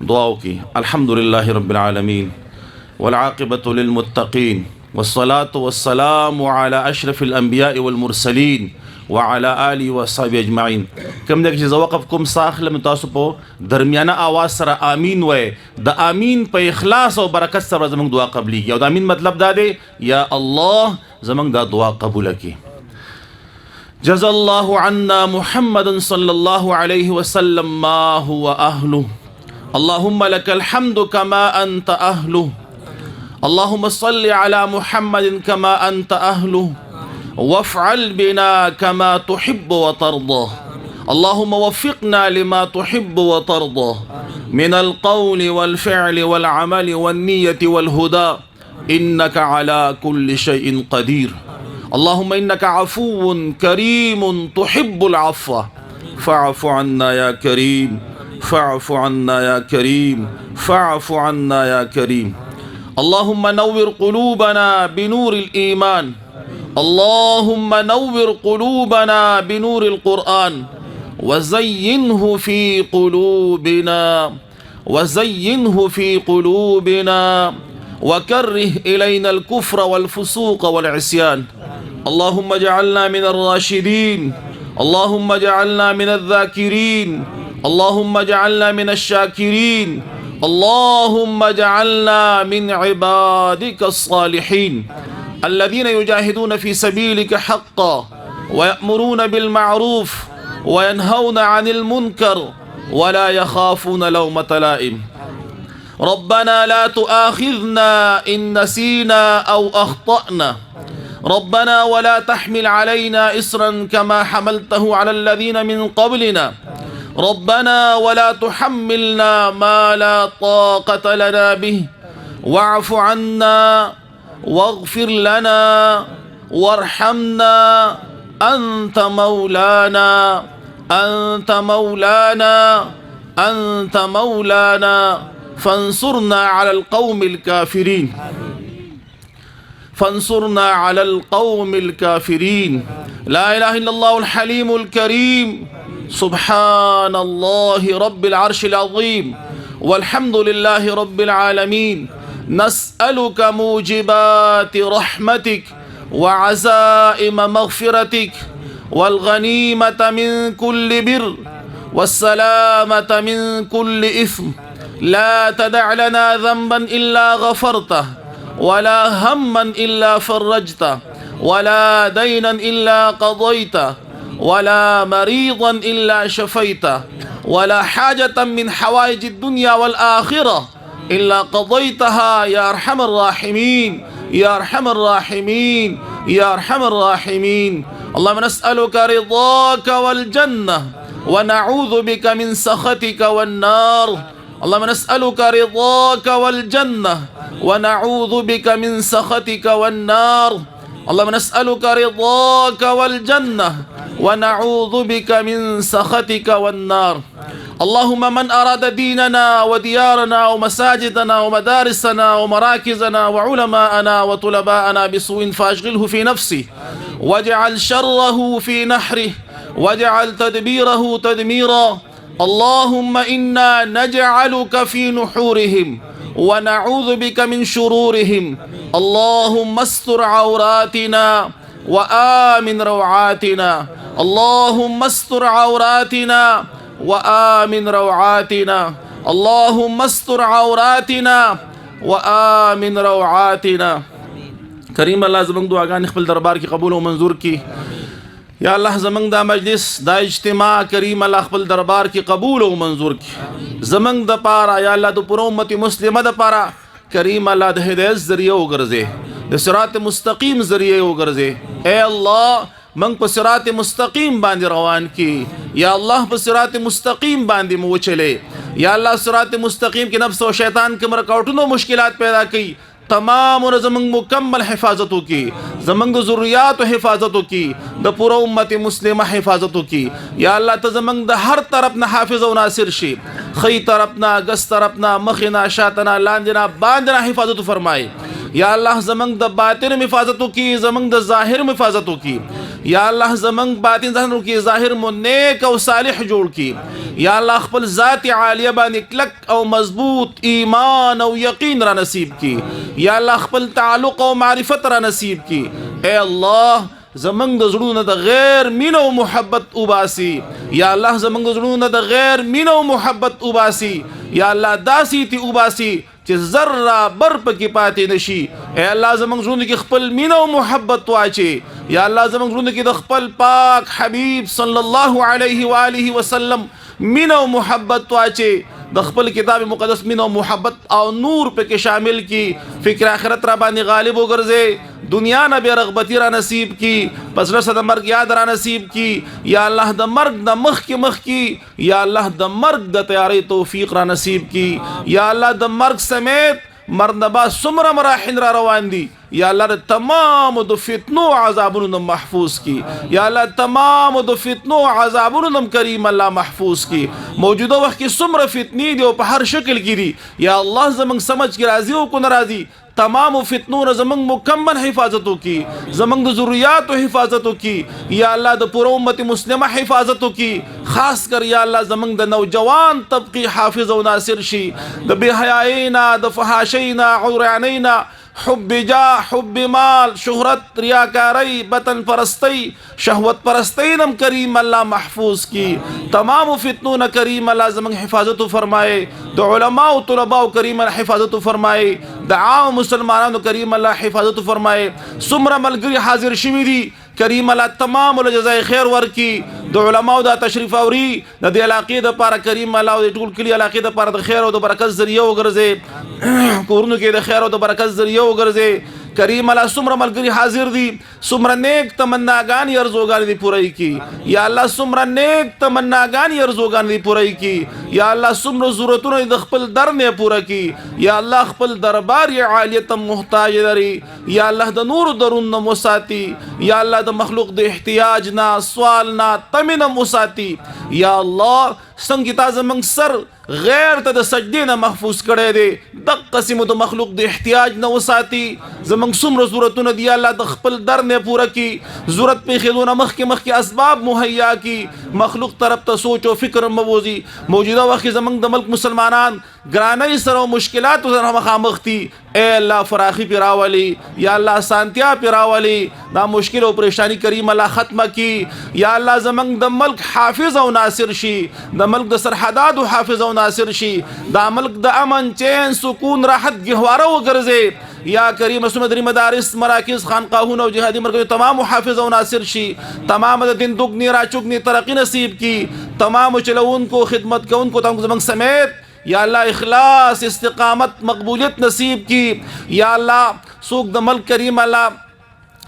दुआओं की। अल्हम्दुलिल्लाहि रब्बिल आलमीन वल्आक़िबतु लिलमुत्तक़ीन वस्सलातु वस्सलामु अला अशरफिल अंबिया वल मुरसलीन व अला आलिहि व अस्हाबिहि अजमाइन। कम दे कि वक़फ़ कुम साखलम तासु पो दरमियाना आवाज़ सरा आमीन वए द आमीन पे इखलास और बरकत सर ज़मंग दुआ कबली की। और आमीन मतलब दा दे या अल्लाह ज़मंग दा दुआ कबूल की। जज़ल्लाहु अन्ना मुहम्मदन सल्लल्लाहु अलैहि वसल्लम मा हुवा अहलु। अल्लाहुम्मा लकल हम्दु कमा अंत अहलु। अल्लाहुम्मा सल्लि अला मुहम्मदिन कमा अंत अहलु वफ़अल बिना कमा तुहिब्बु व तर्दा। अल्लाहुम्मा वफ़िक़ना लिमा तुहिब्बु व तर्दा मिनल क़ौलि वल फ़िअलि वल अमलि वन नियति वल हुदा इन्नका अला कुल्लि शैइन क़दीर। अल्लाहुम्मा इन्नका अफ़ुव्वुन करीमुन तुहिब्बुल अफ़्व फ़अफ़ु अन्ना या करीम फ़अफ़ु अन्ना या करीम फ़अफ़ु अन्ना या करीम। अल्लाहुम्मा नव्विर क़ुलूबना बिनूरिल ईमान। अल्लाहुम्मा नव्विर क़ुलूबना बिनूरिल क़ुरआन वज़य्यिनहु फ़ी क़ुलूबिना वज़य्यिनहु फ़ी क़ुलूबिना वकर्रिह इलैनल कुफ़्र वल फ़ुसूक़ वल इस्यान। अल्लाहुम्मा जअलना मिनर राशिदीन। अल्लाहुम्मा जअलना मिनज़ ज़ाकिरीन। अल्लाहुम्मा जअलना मिनश शाकिरीन। अल्लाहुम्मा जअलना मिन इबादिकस सालिहीन अल्लज़ीना युजाहिदून फ़ी सबीलिका हक़्क़न व यअमुरूना बिल मअरूफ़ व यनहौना अनिल मुनकर व ला यख़ाफ़ून लौमता लाइम। रब्बना ला तुआख़िज़ना इन नसीना औ अख़्तअना। रब्बना व ला तहमिल अलैना इस्रन कमा हमलतहु अलल लज़ीना मिन क़ब्लिना। रब्बना व ला तुहम्मिलना मा ला ताक़त लना बिहि वअफ़ु अन्ना वग़फ़िर लना वरहमना अंत मौलाना अंत मौलाना अंत मौलाना फंसुरना अलल क़ौमिल काफ़िरीन फंसुरना अलल क़ौमिल काफ़िरीन। ला इलाहा इल्लल्लाहुल हलीमुल करीम सुब्हानल्लाहि रब्बिल अर्शिल अज़ीम वल्हम्दुलिल्लाहि रब्बिल आलमीन। नस्अलुका मूजिबाति रहमतिक व अज़ाइम मग़फ़िरतिक वल गनीमत मिन कुल्लि बिर्र वस्सलामत मिन कुल्लि इस्म। ला तदअ लना ज़ंबन इल्ला गफ़रतहु वला हम्मन इल्ला फ़र्रजतहु वला दैनन इल्ला क़ज़यतहु वला मरीज़न इल्ला शफ़यतहु वला हाजतन मिन हवाइजिद दुनिया वल आखिरह इल्ला क़ज़यतहा या अरहमर राहिमीन या अरहमर राहिमीन या अरहमर राहिमीन। अल्लाहुम्मा नस्अलुका रिज़ाका वल जन्नह व नऊज़ु बिका मिन सख़तिका वन नार। अल्लाहुम्मा नस्अलुका रिज़ाका वल जन्नह व नऊज़ु बिका मिन सख़तिका वन नार। अल्लाहुम्मा नस्अलुका रिज़ाका वल जन्नह व नऊज़ु बिका मिन सख़तिका वन नार। अल्लाहुम्मा मन अरादा दीनना व दियारना व मसाजिदना व मदारिसना व मराकिज़ना व उलमाअना व तुलबाअना बिसूइन फ़अशग़िलहु फ़ी नफ़्सी वजअल शर्रहु फ़ी नहरिह वजअल तदबीरहु तदमीरा। अल्लाहुम्मा इन्ना नजअलुका फ़ी नुहूरिहिम व नऊज़ु बिका मिन शुरूरिहिम। अल्लाहुम्मा अस्तर औरातिना व आमिन रौआतिना। अल्लाहुम्मा अस्तर औरातिना व आमिन रौआतिना। अल्लाहुम्मा अस्तर औरातिना व आमिन रौआतिना। करीम अल्लाह ज़मंग दुआगान ख़िल दरबार की कबूल व मंजूर की। या अल्लाह ज़मंग दा मजलिस दा इज्तिमा करीम अल्लाह ख़िल दरबार की कबूल व मंजूर की। ज़मंग द पारा या अल्लाह द पूरा उम्मती मुस्लिमा द पारा करीम अल्लाह द हिदायत ज़रिए उगरजे द सिरात मुस्तकीम ज़रिए उगरजे। ए अल्लाह मंग पर सिरात मुस्तकीम बांधे रवान की। या अल्लाह पर सिरात मुस्तकीम बांधे मुँह चले। या अल्लाह सिरात मुस्तकीम के नफ्स और शैतान के मरकाउटनो मुश्किलात पैदा की तमाम और ज़मंग मुकम्मल हिफाजतों की ज़मंग ज़ुर्रियात हिफाजतों की द पूरा उम्मत मुस्लिमा हिफाजतों की। या अल्लाह त ज़मंग द हर तरफ ना हाफिज़ व नासिर शी खई तरफ ना गस तरफ ना मखिना शातना लांजना बांधना हिफाजत फरमाए। या अल्लाह ज़मंग द बातिन में हिफाजतों की ज़मंग द ज़ाहिर में हिफाजतों की। یا الله زمنګ باطن ځانو کې ظاهر مو نیک او صالح جوړ کی یا الله خپل ذات عالیه باندې کلک او مضبوط ایمان او یقین را نصیب کی یا الله خپل تعلق او معرفت را نصیب کی اے الله زمنګ د زړونو د غیر مینه او محبت وباسي یا الله زمنګ د زړونو د غیر مینه او محبت وباسي یا الله داسي تی وباسي چې ذره بر پکې پاتې نشي اے الله زمنګ زړونو کې خپل مینه او محبت واچي یا الله زمنګ زړونو کې د خپل پاک حبیب صلی الله علیه و آله وسلم مینه او محبت واچي د خپل کتاب مقدس مینه او محبت او نور پکې شامل کی فکر آخرت را باندې غالب وګرځي دنیا نه به رغبتی را نصیب کی پس رسه د مرګ یاد را نصیب کی یا الله د مرګ د مخ کی یا الله د مرګ د تیاری توفیق را نصیب کی یا الله د مرګ سمیت مرنبا سمره مراحل را روان دي یا الله تمام د فتنو عذابونو محفوظ کی یا الله تمام د فتنو عذابونو کریم الله محفوظ کی موجوده وخت کې سمره فتنی دی او په هر شکل کې دي یا الله زمنګ سمجھ کې راضي او کو ناراضي تمام فتنو زمنګ مکمل حفاظتو کی زمنګ د ذریات حفاظتو کی یا الله د پوره امت مسلمه حفاظتو کی خاص کر یا الله زمنګ د نوجوان طبقی حافظ او ناصر شي د بے حیایینا د فحاشینا عریانینا حب جاه حب مال شهرت ریاکاری بطن پرستی شهوت پرستی نم کریم اللہ محفوظ کی تمام فتنون کریم اللہ زمان حفاظت فرمائے د علماء و طلباء کریم اللہ حفاظت فرمائے د عام مسلمانان کریم اللہ حفاظت فرمائے سمر ملگری حاضر شوی دی کریم اللہ تمام الجزائے خیر ورکی د علماء دا تشریف اوری د دې علاقې د پاره کریم الله د ټول کلی علاقې د پاره د خیر او د برکت ذریعہ وګرځي کورونو کې د خیر او د برکت ذریعہ وګرځي کریم الله سمره ملګری حاضر دي سمره نیک تمناګان ارزوګان دي پوره کی یا الله سمره نیک تمناګان ارزوګان دي پوره کی یا الله سمره ضرورتونه د خپل در نه پوره کی یا الله خپل دربار عالیت محتاج لري یا الله د نور درون مساتی یا الله د مخلوق د احتیاج نه سوال نه تمنه مساتی یا الله څنګه تاسو موږ سر غیر ته د سجدې نه محفوظ کړی دی د قسم د مخلوق د احتیاج نه وساتي زموږ څومره ضرورتونه دی الله د خپل در نه پوره کی ضرورت په خېدونه مخکې اسباب مهیا کی مخلوق طرف ته سوچ او فکر موزي موجوده وخت زموږ د ملک مسلمانان ګرانۍ سره او مشکلات سره مخامخ دي اے الله فراخي پیراولي یا الله سانتیا پیراولي دا مشکل او پریشانی کریم الله ختمه کی یا الله زموږ د ملک حافظ او ناصر شي د ملک د سرحدات او حافظ او ناصر شي دا ملک د امن چین سکون راحت گهواره وګرځي یا کریم سمدری مدارس مراکز خانقاهونه او جهادي مرکز تمام حافظ او ناصر شي تمام د دین دغنی راچوغنی ترقی نصیب کی تمام چلون کو خدمت کو ان کو تم زمنګ سمیت یا اللہ اخلاص استقامت مقبولیت نصیب کی یا اللہ سوک د ملک کریم اللہ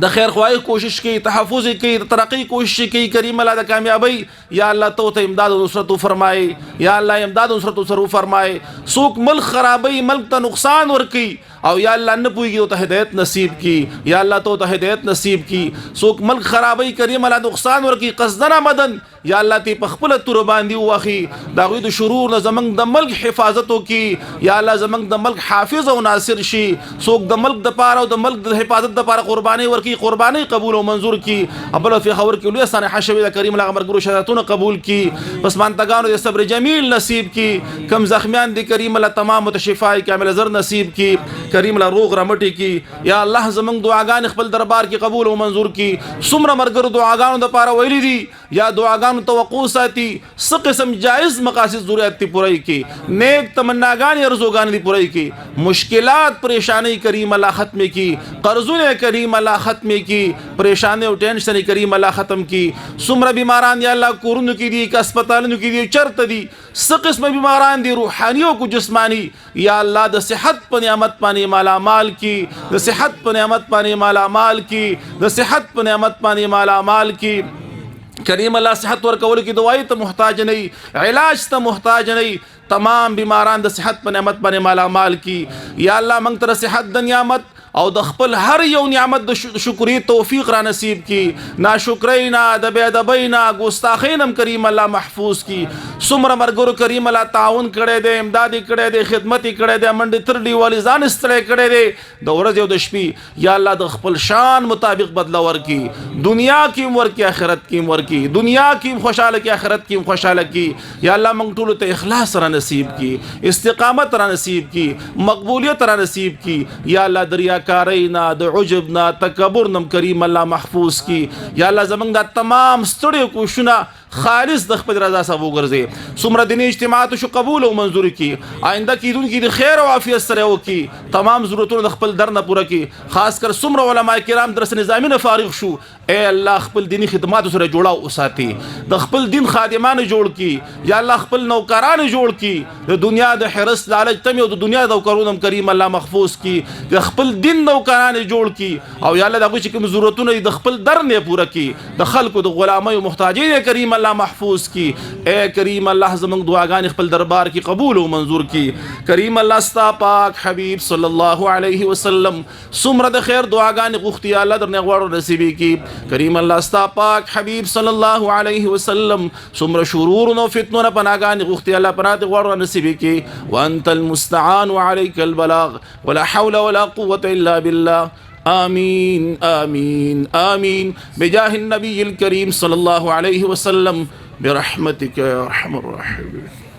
د خیر خواهی کوشش کی تحفظ کی ترقی کوشش کی کریم اللہ د کامیابی یا اللہ تو امداد و نصرت فرمائے یا اللہ امداد و نصرت سرو فرمائے سوک ملک خرابی ملک تا نقصان ورکی او یا اللہ نہ پوئیگی تو ہدایت نصیب کی یا اللہ تو ہدایت نصیب کی سوک ملک خرابی کریم اللہ نقصان ورکی قصدنا مدن یا اللہ تی پخپل تور باندې واخی دا غوی د شرور نه زمنګ د ملک حفاظتو کی یا الله زمنګ د ملک حافظ او ناصر شي سوک د ملک د پاره او د ملک د حفاظت د پاره قربانی ورکی قربانی قبول او منظور کی ابل فی خبر کی لوی سن حشوی د کریم الله مرګرو شهادتونه قبول کی پس مانتگانو د صبر جمیل نصیب کی کم زخمیان د کریم الله تمام متشفای کامل زر نصیب کی کریم الله روغ رمټی کی یا الله زمنګ دعاګان خپل دربار کی قبول او منظور کی سمره مرګرو دعاګانو د پاره ویلی دي یا دعاګانو توقع ساتي څه قسم جائز مقاصد ضرورت تی پوری کی نیک تمناګان ارزوګان دی پوری کی مشکلات پریشانی کریم الله ختم کی قرضونه کریم الله ختم کی پریشانی او ټینشن کریم الله ختم کی سمره بیماران یا الله کورونو کی دی ک هسپتالونو کی دی چرته دی څه قسم بیماران دی روحانی او کو جسمانی یا الله د صحت په نعمت باندې مالا مال کی د صحت په نعمت باندې مالا مال کی د صحت په نعمت باندې مالا مال کی کریم اللہ صحت ورکول کی دوائی تا محتاج نہیں علاج تا محتاج نہیں تمام بیماران د صحت په نعمت باندې مالا مال کی یا الله موږ ته صحت د نعمت او د خپل هر یو نعمت د شکرې توفیق را نصیب کی ناشکرۍ نه د بې ادبۍ نه ګستاخۍ نه کریم الله محفوظ کی څومره مرګرو کریم الله تعاون کړی دی امداد یې کړی دی خدمت یې کړی دی منډې ترډې والی ځان ستړی کړی دی د ورځې او د شپې یا الله د خپل شان مطابق بدله ورکي دنیا کې هم ورکي آخرت کې هم ورکي دنیا کې هم خوشحاله کی آخرت کې هم خوشحاله کی یا الله موږ ټولو ته اخلاص را نصیب کی استقامت را نصیب کی مقبولیت را نصیب کی یا الله دریا کارینا د عجب نه تکبر نم کریم الله محفوظ کی یا الله زمنګ د تمام ستړي کوشونه خالص د خپل رضا سره وګرځي څومره دیني اجتماعات شو قبول او منظور کی آینده کیدونکي د خیر او عافیت سره وکي تمام ضرورتونه د خپل در نه پوره کی خاص کر څومره علما کرام درس نظامی نه فارغ شو اے الله خپل دینی خدمات سره جوړاو وساتي د خپل دین خادمان جوړ کی یا الله خپل نوکران جوړ کی د دنیا د حرس لالچ تم او د دنیا د نوکرونم کریم الله محفوظ کی د خپل دین نوکران جوړ کی او یا الله دغه چې کوم ضرورتونه د خپل در نه پوره کی د خلکو د غلامۍ او محتاجۍ کریم الله محفوظ کی اے کریم الله زمنګ دعاګان خپل دربار کی قبول او منظور کی کریم الله ستا پاک حبیب صلی الله علیه وسلم څومره د خیر دعاګان غوښتي الله درنه غواړو نصیب کی کریم الله ستا پاک حبیب صلی الله علیه وسلم څومره شرور او فتنو نه پناهګان غوښتي الله پناه دې غواړو نصیب کی وانت المستعان وعليك البلاغ ولا حول ولا قوة الا بالله آمين آمين آمين بجاه النبي الكريم صلى الله عليه وسلم برحمتك يا أرحم الراحمين.